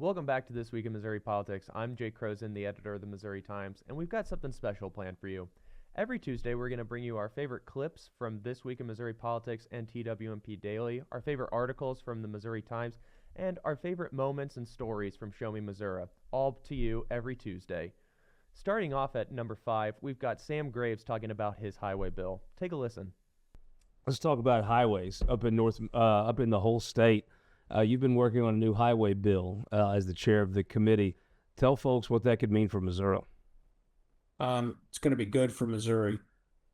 Welcome back to This Week in Missouri Politics. I'm Jake Kroesen, the editor of the Missouri Times, and we've got something special planned for you. Every Tuesday, we're going to bring you our favorite clips from This Week in Missouri Politics and TWMP Daily, our favorite articles from the Missouri Times, and our favorite moments and stories from Show Me Missouri, all to you every Tuesday. Starting off at number 5, we've got Sam Graves talking about his highway bill. Take a listen. Let's talk about highways up in the whole state. You've been working on a new highway bill as the chair of the committee. Tell folks what that could mean for Missouri. It's going to be good for Missouri.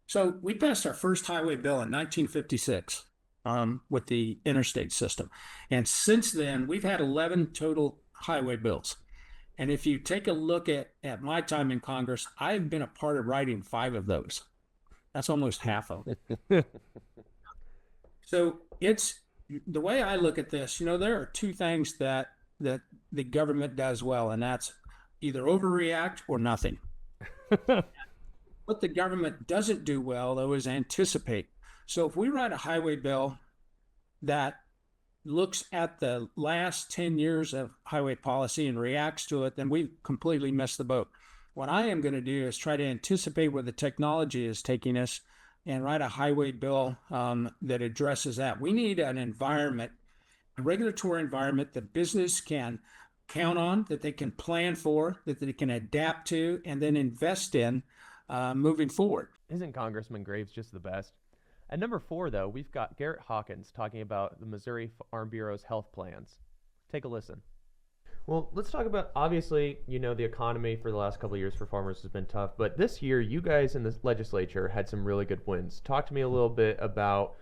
So we passed our first highway bill in 1956 with the interstate system. And since then, we've had 11 total highway bills. And if you take a look at my time in Congress, I've been a part of writing 5 of those. That's almost half of it. So it's the way I look at this, there are 2 things that the government does well, and that's either overreact or nothing. What the government doesn't do well, though, is anticipate. So if we write a highway bill that looks at the last 10 years of highway policy and reacts to it, then we've completely missed the boat. What I am going to do is try to anticipate where the technology is taking us and write a highway bill that addresses that. We need an environment, a regulatory environment that business can count on, that they can plan for, that they can adapt to, and then invest in moving forward. Isn't Congressman Graves just the best? At number 4, though, we've got Garrett Hawkins talking about the Missouri Farm Bureau's health plans. Take a listen. Well, let's talk about, obviously, the economy for the last couple of years for farmers has been tough, but this year you guys in the legislature had some really good wins. Talk to me a little bit about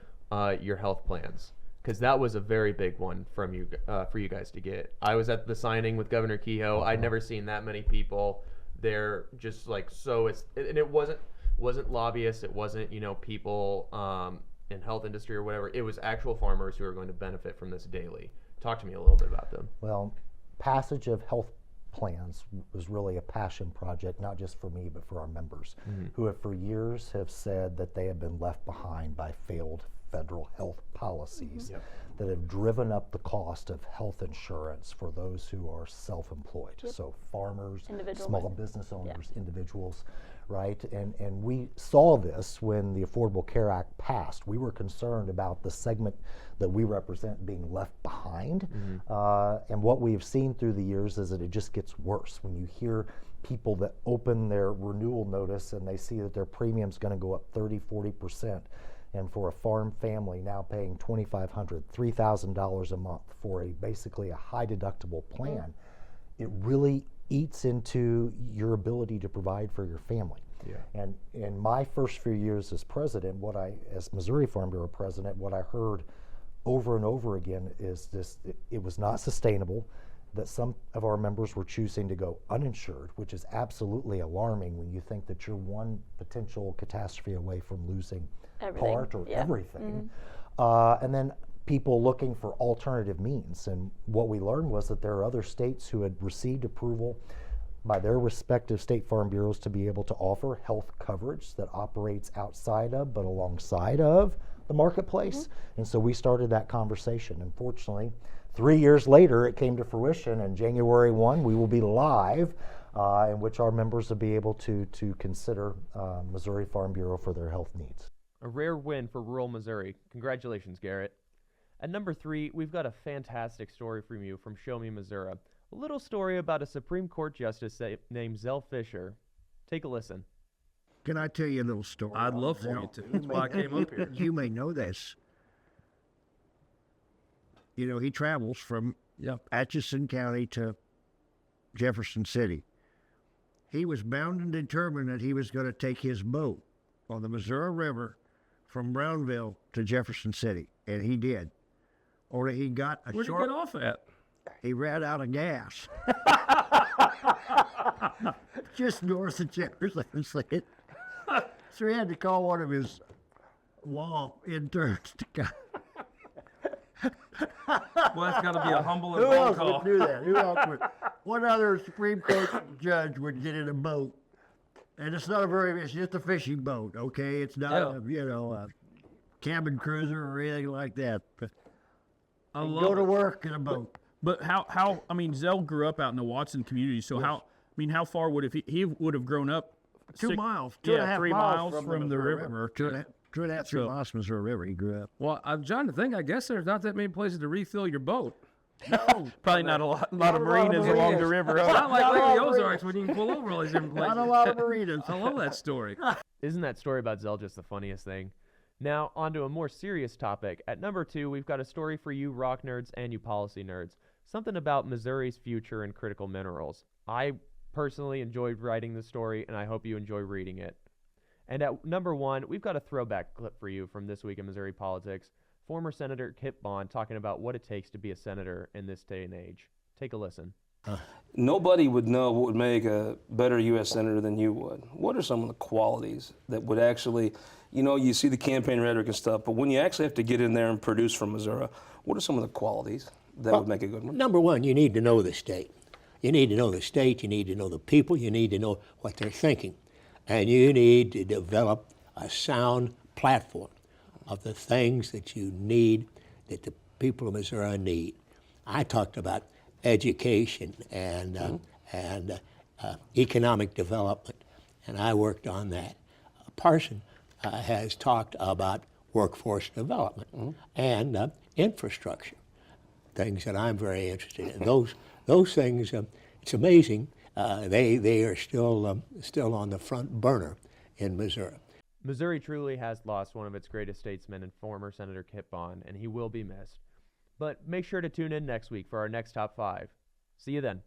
your health plans, because that was a very big one from you for you guys to get. I was at the signing with Governor Kehoe. I'd never seen that many people there, just like so. And it wasn't lobbyists. It wasn't people in health industry or whatever. It was actual farmers who are going to benefit from this daily. Talk to me a little bit about them. Well, passage of health plans was really a passion project, not just for me, but for our members, who have for years have said that they have been left behind by failed federal health policies that have driven up the cost of health insurance for those who are self-employed. So farmers, small business owners, individuals, right? And we saw this when the Affordable Care Act passed. We were concerned about the segment that we represent being left behind. And what we've seen through the years is that it just gets worse. When you hear people that open their renewal notice and they see that their premium's going to go up 30-40%, and for a farm family now paying $2,500, $3,000 a month for basically a high deductible plan, it really eats into your ability to provide for your family. And in my first few years as president, as Missouri Farm Bureau president, what I heard over and over again is this: it was not sustainable, that some of our members were choosing to go uninsured, which is absolutely alarming when you think that you're one potential catastrophe away from losing part or everything. And then people looking for alternative means. And what we learned was that there are other states who had received approval by their respective state farm bureaus to be able to offer health coverage that operates outside of but alongside of the marketplace. And so we started that conversation. Unfortunately, 3 years later, it came to fruition, and January 1, we will be live, in which our members will be able to consider Missouri Farm Bureau for their health needs. A rare win for rural Missouri. Congratulations, Garrett. At number 3, we've got a fantastic story from you from Show Me Missouri. A little story about a Supreme Court justice named Zell Fisher. Take a listen. Can I tell you a little story? I'd love for you to. That's why I came up here. You may know this. He travels from Atchison County to Jefferson City. He was bound and determined that he was going to take his boat on the Missouri River from Brownville to Jefferson City, and he did. Only he got a Where'd you get off at? He ran out of gas. Just north of Jefferson City. So he had to call one of his law interns to come. Well, that's got to be a humble Who phone else call. would do that? Who else would? What other Supreme Court judge would get in a boat? And it's just a fishing boat, okay? It's not a cabin cruiser or anything like that. Go to work in a boat. But how I mean, Zell grew up out in the Watson community, so how far would he would have grown up? 2 miles, yeah, 2.5 3 miles miles from the river. 2.5, 3 miles from Missouri River. He grew up. Well, I'm trying to think. I guess there's not that many places to refill your boat. Probably not a lot of marinas along the river. It's not like Lake of the Ozarks when you can pull over all these different places. Not a lot of marinas. I love that story. Isn't that story about Zell just the funniest thing? Now, on to a more serious topic. At number 2, we've got a story for you rock nerds and you policy nerds. Something about Missouri's future in critical minerals. I personally enjoyed writing the story, and I hope you enjoy reading it. And at number 1, we've got a throwback clip for you from This Week in Missouri Politics. Former Senator Kip Bond talking about what it takes to be a senator in this day and age. Take a listen. Nobody would know what would make a better U.S. Senator than you would. What are some of the qualities that would actually, you see the campaign rhetoric and stuff, but when you actually have to get in there and produce from Missouri, what are some of the qualities that would make a good one? Number one, you need to know the state. You need to know the state, you need to know the people, you need to know what they're thinking. And you need to develop a sound platform of the things that you need, that the people of Missouri need. I talked about education and economic development, and I worked on that. Parson has talked about workforce development and infrastructure, things that I'm very interested in. Those things, it's amazing. They are still on the front burner in Missouri. Missouri truly has lost one of its greatest statesmen in former Senator Kip Bond, and he will be missed. But make sure to tune in next week for our next Top 5. See you then.